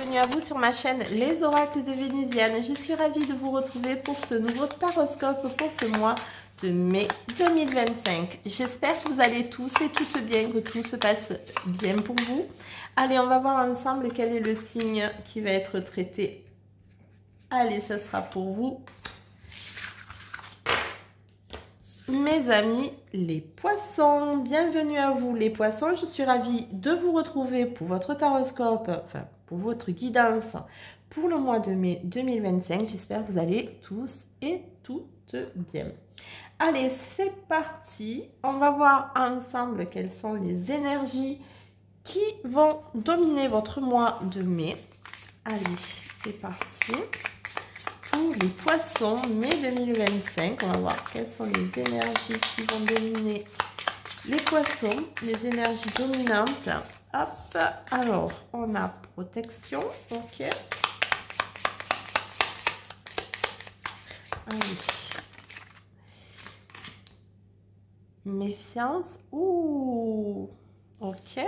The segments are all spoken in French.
bienvenue à vous sur ma chaîne Les Oracles de Vénusienne. Je suis ravie de vous retrouver pour ce nouveau taroscope pour ce mois de mai 2025. J'espère que vous allez tous et toutes bien, que tout se passe bien pour vous. Allez, on va voir ensemble quel est le signe qui va être traité. Allez, ça sera pour vous. Mes amis, les poissons, bienvenue à vous les poissons, je suis ravie de vous retrouver pour votre taroscope, enfin pour votre guidance pour le mois de mai 2025. J'espère que vous allez tous et toutes bien. Allez, c'est parti, on va voir ensemble quelles sont les énergies qui vont dominer votre mois de mai. Allez, c'est parti. Pour les poissons, mai 2025, on va voir quelles sont les énergies qui vont dominer les poissons, les énergies dominantes. Hop, alors on a protection, ok. Allez. Méfiance, ouh, ok.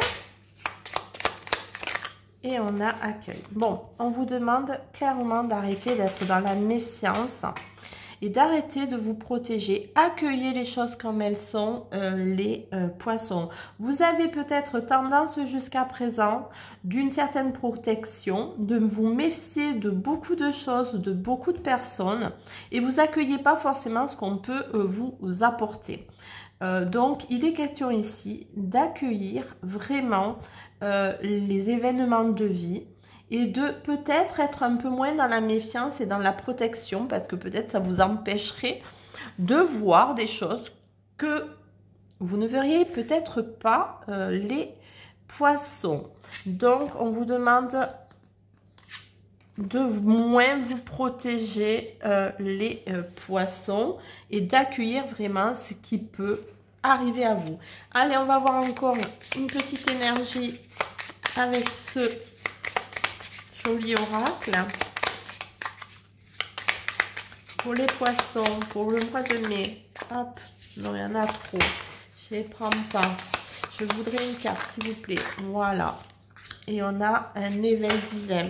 Et on a accueil. Bon, on vous demande clairement d'arrêter d'être dans la méfiance et d'arrêter de vous protéger. Accueillez les choses comme elles sont, les poissons. Vous avez peut-être tendance jusqu'à présent d'une certaine protection, de vous méfier de beaucoup de choses, de beaucoup de personnes, et vous accueillez pas forcément ce qu'on peut vous apporter. Donc, il est question ici d'accueillir vraiment les événements de vie et de peut-être être un peu moins dans la méfiance et dans la protection, parce que peut-être ça vous empêcherait de voir des choses que vous ne verriez peut-être pas, les poissons. Donc, on vous demande de moins vous protéger les poissons et d'accueillir vraiment ce qui peut arriver à vous. Allez, on va voir encore une petite énergie avec ce joli oracle pour les poissons pour le mois de mai. Hop, non, il y en a trop, je les prends pas. Je voudrais une carte s'il vous plaît. Voilà, et on a un éveil divin.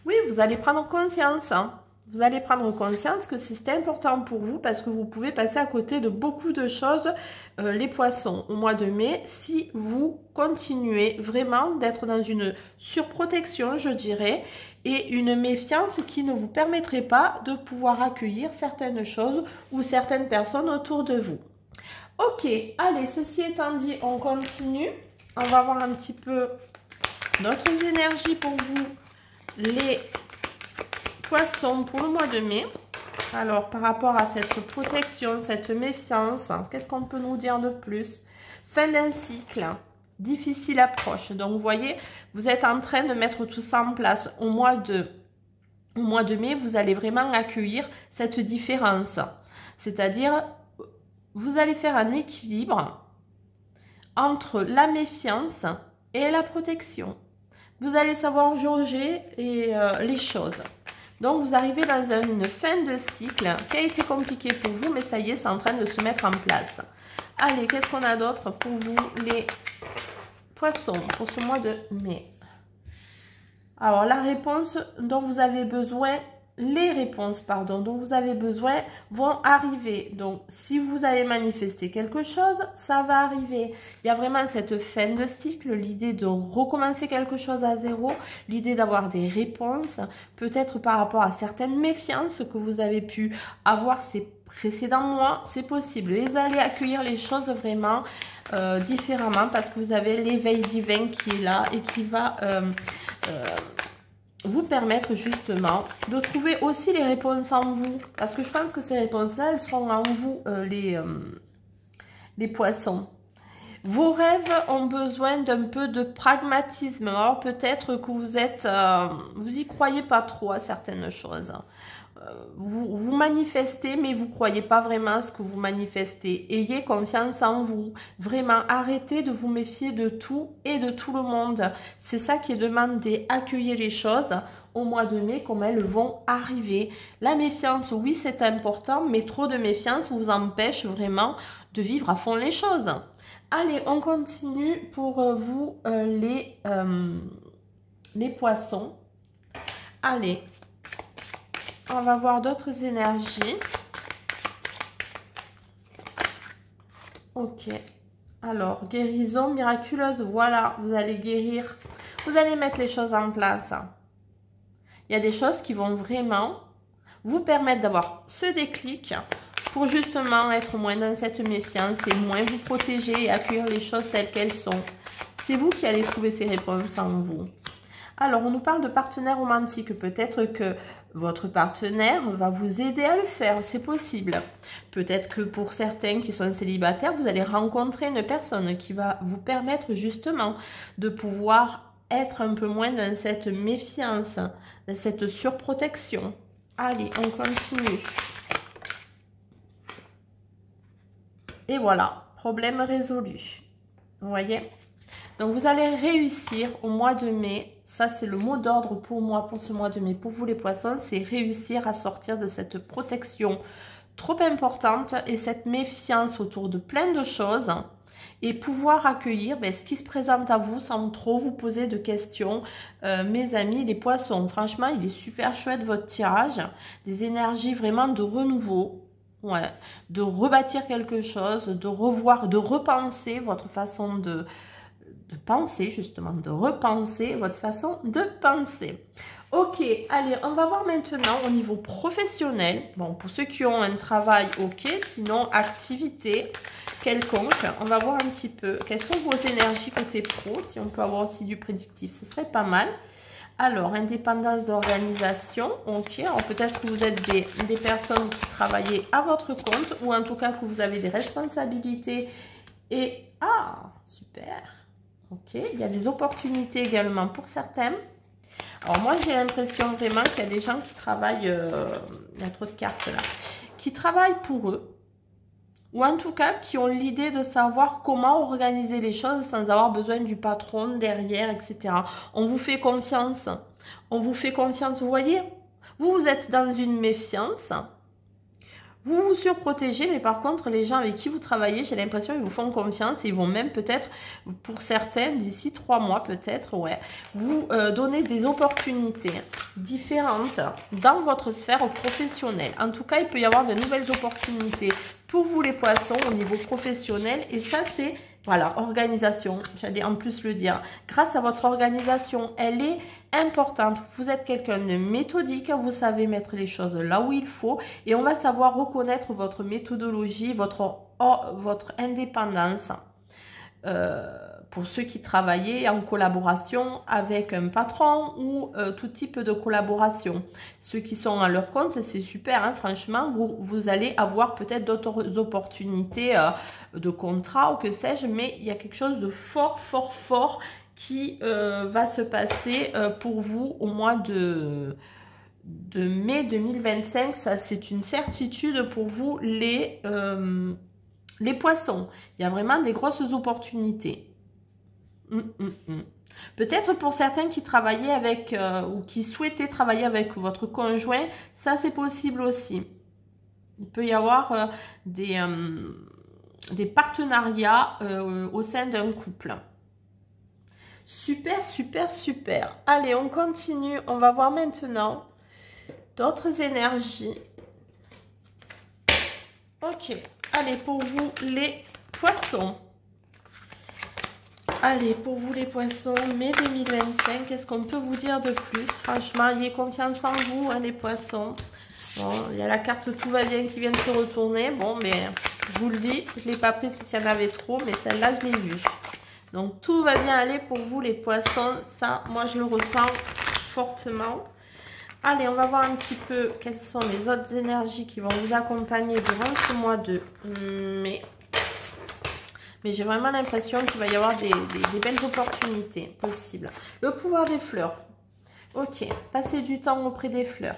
Oui, vous allez prendre conscience, hein. Vous allez prendre conscience que c'est important pour vous, parce que vous pouvez passer à côté de beaucoup de choses, les poissons, au mois de mai, si vous continuez vraiment d'être dans une surprotection, je dirais, et une méfiance qui ne vous permettrait pas de pouvoir accueillir certaines choses ou certaines personnes autour de vous. Ok, allez, ceci étant dit, on continue. On va voir un petit peu d'autres énergies pour vous, les poissons pour le mois de mai. Alors, par rapport à cette protection, cette méfiance, qu'est-ce qu'on peut nous dire de plus? Fin d'un cycle, difficile approche. Donc, vous voyez, vous êtes en train de mettre tout ça en place au mois de mai. Vous allez vraiment accueillir cette différence. C'est-à-dire, vous allez faire un équilibre entre la méfiance et la protection. Vous allez savoir jauger les choses. Donc, vous arrivez dans une fin de cycle qui a été compliqué pour vous, mais ça y est, c'est en train de se mettre en place. Allez, qu'est-ce qu'on a d'autre pour vous, les poissons, pour ce mois de mai? Alors, la réponse dont vous avez besoin, les réponses, pardon, dont vous avez besoin vont arriver. Donc, si vous avez manifesté quelque chose, ça va arriver. Il y a vraiment cette fin de cycle, l'idée de recommencer quelque chose à zéro, l'idée d'avoir des réponses, peut-être par rapport à certaines méfiances que vous avez pu avoir ces précédents mois, c'est possible. Vous allez accueillir les choses vraiment différemment, parce que vous avez l'éveil divin qui est là et qui va vous permettre justement de trouver aussi les réponses en vous, parce que je pense que ces réponses-là, elles seront en vous, les poissons. Vos rêves ont besoin d'un peu de pragmatisme. Alors peut-être que vous y croyez pas trop à certaines choses. Vous manifestez, mais vous ne croyez pas vraiment à ce que vous manifestez. Ayez confiance en vous. Vraiment, arrêtez de vous méfier de tout et de tout le monde. C'est ça qui est demandé. Accueillez les choses au mois de mai comme elles vont arriver. La méfiance, oui, c'est important, mais trop de méfiance vous empêche vraiment de vivre à fond les choses. Allez, on continue pour vous, les poissons. Allez, on va voir d'autres énergies. Ok. Alors, guérison miraculeuse, voilà, vous allez guérir. Vous allez mettre les choses en place. Il y a des choses qui vont vraiment vous permettre d'avoir ce déclic pour justement être moins dans cette méfiance et moins vous protéger et accueillir les choses telles qu'elles sont. C'est vous qui allez trouver ces réponses en vous. Alors, on nous parle de partenaire romantique. Peut-être que votre partenaire va vous aider à le faire, c'est possible. Peut-être que pour certains qui sont célibataires, vous allez rencontrer une personne qui va vous permettre justement de pouvoir être un peu moins dans cette méfiance, dans cette surprotection. Allez, on continue. Et voilà, problème résolu. Vous voyez? Donc, vous allez réussir au mois de mai. Ça, c'est le mot d'ordre pour moi, pour ce mois de mai. Pour vous, les poissons, c'est réussir à sortir de cette protection trop importante et cette méfiance autour de plein de choses et pouvoir accueillir ce qui se présente à vous sans trop vous poser de questions. Mes amis, les poissons, franchement, il est super chouette votre tirage. Des énergies vraiment de renouveau. Ouais, de rebâtir quelque chose, de revoir, de repenser votre façon de penser, justement, de repenser votre façon de penser. Ok, allez, on va voir maintenant au niveau professionnel. Bon, pour ceux qui ont un travail, ok, sinon activité quelconque, on va voir un petit peu quelles sont vos énergies côté pro, si on peut avoir aussi du prédictif, ce serait pas mal. Alors, indépendance d'organisation, ok, alors peut-être que vous êtes des personnes qui travaillent à votre compte ou en tout cas que vous avez des responsabilités et... Ah, super. Ok, il y a des opportunités également pour certains. Alors moi, j'ai l'impression vraiment qu'il y a des gens qui travaillent, il y a trop de cartes là, qui travaillent pour eux. Ou en tout cas, qui ont l'idée de savoir comment organiser les choses sans avoir besoin du patron derrière, etc. On vous fait confiance. On vous fait confiance, vous voyez. Vous êtes dans une méfiance. Vous vous surprotégez, mais par contre, les gens avec qui vous travaillez, j'ai l'impression qu'ils vous font confiance et ils vont même peut-être, pour certains, d'ici 3 mois peut-être, ouais, vous donner des opportunités différentes dans votre sphère professionnelle. En tout cas, il peut y avoir de nouvelles opportunités pour vous les poissons au niveau professionnel et ça, c'est... Voilà, organisation, j'allais en plus le dire. Grâce à votre organisation, elle est importante. Vous êtes quelqu'un de méthodique, vous savez mettre les choses là où il faut et on va savoir reconnaître votre méthodologie, votre indépendance. Pour ceux qui travaillaient en collaboration avec un patron ou tout type de collaboration. Ceux qui sont à leur compte, c'est super, hein, franchement, vous allez avoir peut-être d'autres opportunités de contrat ou que sais-je, mais il y a quelque chose de fort, fort, fort qui va se passer pour vous au mois de mai 2025. Ça, c'est une certitude pour vous, les poissons. Il y a vraiment des grosses opportunités. Peut-être pour certains qui travaillaient avec ou qui souhaitaient travailler avec votre conjoint, ça c'est possible aussi. Il peut y avoir des partenariats au sein d'un couple. Super, super, super. Allez, on continue. On va voir maintenant d'autres énergies. Ok. Allez, pour vous les poissons. Allez, pour vous les poissons, mai 2025, qu'est-ce qu'on peut vous dire de plus? Franchement, ayez confiance en vous, hein, les poissons. Bon, il y a la carte tout va bien qui vient de se retourner. Bon, mais je vous le dis, je ne l'ai pas prise parce qu'il y en avait trop, mais celle-là, je l'ai vue. Donc, tout va bien aller pour vous les poissons. Ça, moi, je le ressens fortement. Allez, on va voir un petit peu quelles sont les autres énergies qui vont vous accompagner durant ce mois de mai. Mais j'ai vraiment l'impression qu'il va y avoir des belles opportunités possibles. Le pouvoir des fleurs. Ok, passez du temps auprès des fleurs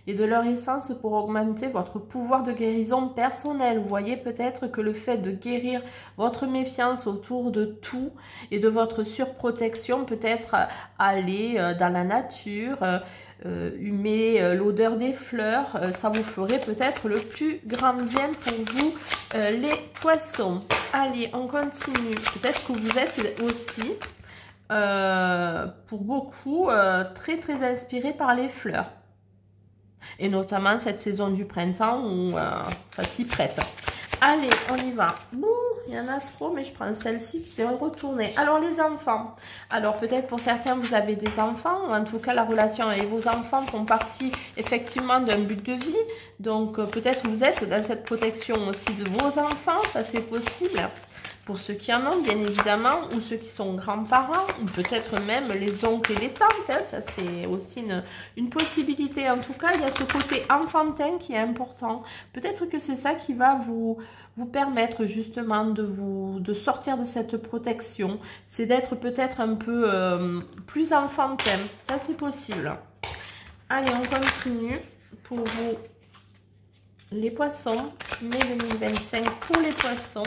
et de leur essence pour augmenter votre pouvoir de guérison personnelle. Vous voyez peut-être que le fait de guérir votre méfiance autour de tout et de votre surprotection, peut-être aller dans la nature, humer l'odeur des fleurs, ça vous ferait peut-être le plus grand bien pour vous, les poissons. Allez, on continue. Peut-être que vous êtes aussi pour beaucoup très très inspiré par les fleurs. Et notamment cette saison du printemps où ça s'y prête. Allez, on y va. Bouh, il y en a trop, mais je prends celle-ci qui s'est retournée. Alors, les enfants. Alors, peut-être pour certains, vous avez des enfants. Ou en tout cas, la relation avec vos enfants font partie effectivement d'un but de vie. Donc, peut-être vous êtes dans cette protection aussi de vos enfants. Ça, c'est possible. Pour ceux qui en ont, bien évidemment, ou ceux qui sont grands-parents, ou peut-être même les oncles et les tantes. Hein, ça, c'est aussi une possibilité. En tout cas, il y a ce côté enfantin qui est important. Peut-être que c'est ça qui va vous permettre justement de sortir de cette protection. C'est d'être peut-être un peu plus enfantin. Ça, c'est possible. Allez, on continue pour vous. Les poissons, mai 2025 pour les poissons.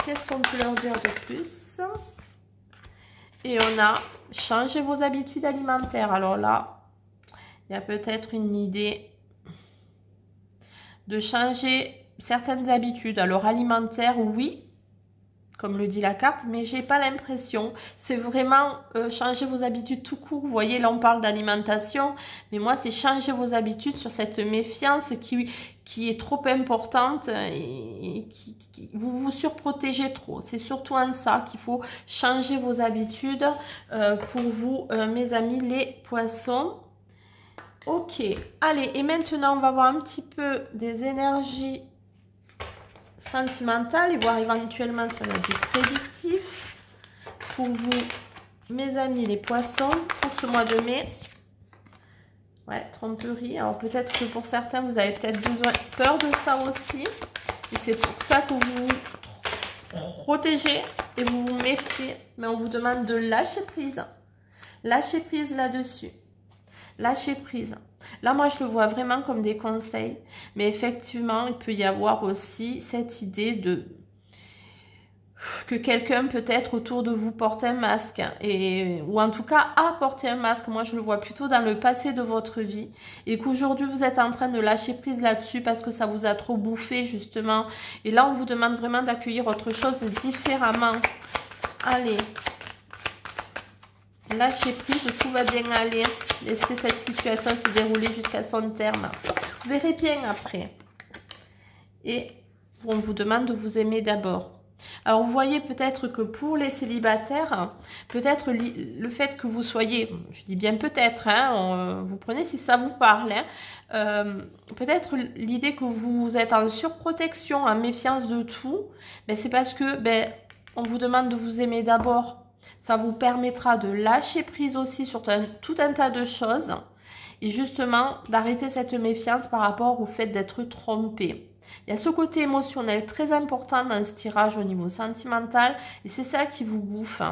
Qu'est-ce qu'on peut leur dire de plus? Et on a changé vos habitudes alimentaires. Alors là, il y a peut-être une idée de changer certaines habitudes. Alors alimentaires, oui, comme le dit la carte, mais j'ai pas l'impression. C'est vraiment changer vos habitudes tout court. Vous voyez, là on parle d'alimentation, mais moi c'est changer vos habitudes sur cette méfiance qui est trop importante et vous vous surprotégez trop. C'est surtout en ça qu'il faut changer vos habitudes pour vous, mes amis les poissons. Ok, allez, et maintenant on va voir un petit peu des énergies sentimentale et voir éventuellement si on a du prédictif pour vous, mes amis les poissons, pour ce mois de mai. Ouais, tromperie. Alors peut-être que pour certains, vous avez peut-être peur de ça aussi. Et c'est pour ça que vous vous protégez et vous vous méfiez. Mais on vous demande de lâcher prise. Lâcher prise là-dessus. Lâcher prise. Là, moi, je le vois vraiment comme des conseils. Mais effectivement, il peut y avoir aussi cette idée de que quelqu'un peut-être autour de vous porte un masque. Ou en tout cas, a porté un masque. Moi, je le vois plutôt dans le passé de votre vie. Et qu'aujourd'hui, vous êtes en train de lâcher prise là-dessus parce que ça vous a trop bouffé, justement. Et là, on vous demande vraiment d'accueillir autre chose différemment. Allez. Lâchez prise, tout va bien aller. Laissez cette situation se dérouler jusqu'à son terme. Vous verrez bien après. Et on vous demande de vous aimer d'abord. Alors, vous voyez peut-être que pour les célibataires, peut-être le fait que vous soyez, je dis bien peut-être, hein, vous prenez si ça vous parle, hein, peut-être l'idée que vous êtes en surprotection, en méfiance de tout, ben, c'est parce que on vous demande de vous aimer d'abord. Ça vous permettra de lâcher prise aussi sur tout un tas de choses et justement d'arrêter cette méfiance par rapport au fait d'être trompé. Il y a ce côté émotionnel très important dans ce tirage au niveau sentimental et c'est ça qui vous bouffe.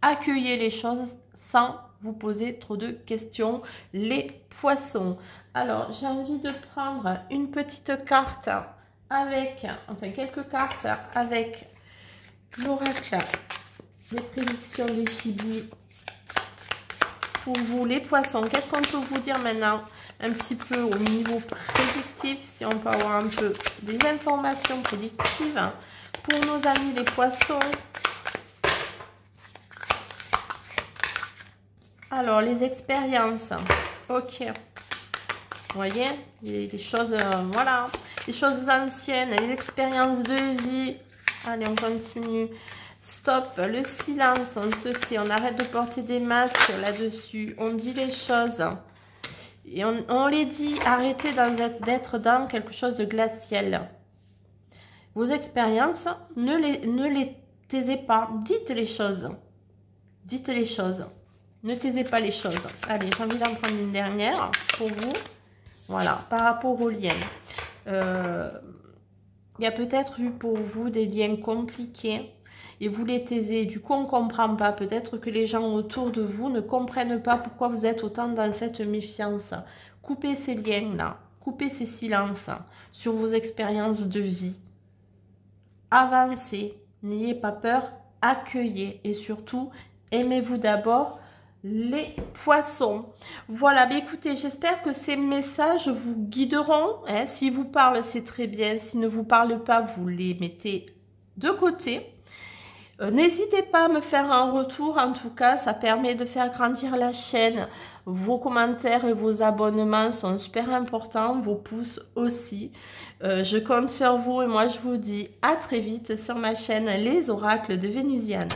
Accueillez les choses sans vous poser trop de questions, les poissons. Alors, j'ai envie de prendre une petite carte avec, enfin quelques cartes avec l'oracle des prédictions des Chibi pour vous les poissons. Qu'est-ce qu'on peut vous dire maintenant un petit peu au niveau prédictif, si on peut avoir un peu des informations prédictives pour nos amis les poissons. Alors les expériences, ok, vous voyez les choses, voilà, les choses anciennes, les expériences de vie. Allez, on continue. Stop, le silence, on se tait, on arrête de porter des masques là-dessus, on dit les choses. Et on les dit, arrêtez d'être dans quelque chose de glacial. Vos expériences, ne les taisez pas, dites les choses. Dites les choses, ne taisez pas les choses. Allez, j'ai envie d'en prendre une dernière pour vous. Voilà, par rapport aux liens. Il y a peut-être eu pour vous des liens compliqués. Et vous les taisez, du coup on ne comprend pas, peut-être que les gens autour de vous ne comprennent pas pourquoi vous êtes autant dans cette méfiance. Coupez ces liens-là, coupez ces silences sur vos expériences de vie. Avancez, n'ayez pas peur, accueillez et surtout aimez-vous d'abord les poissons. Voilà, mais écoutez, j'espère que ces messages vous guideront. Hein. S'ils vous parlent, c'est très bien, s'ils ne vous parlent pas, vous les mettez de côté. N'hésitez pas à me faire un retour, en tout cas, ça permet de faire grandir la chaîne. Vos commentaires et vos abonnements sont super importants, vos pouces aussi. Je compte sur vous et moi je vous dis à très vite sur ma chaîne Les Oracles de Vénusiane.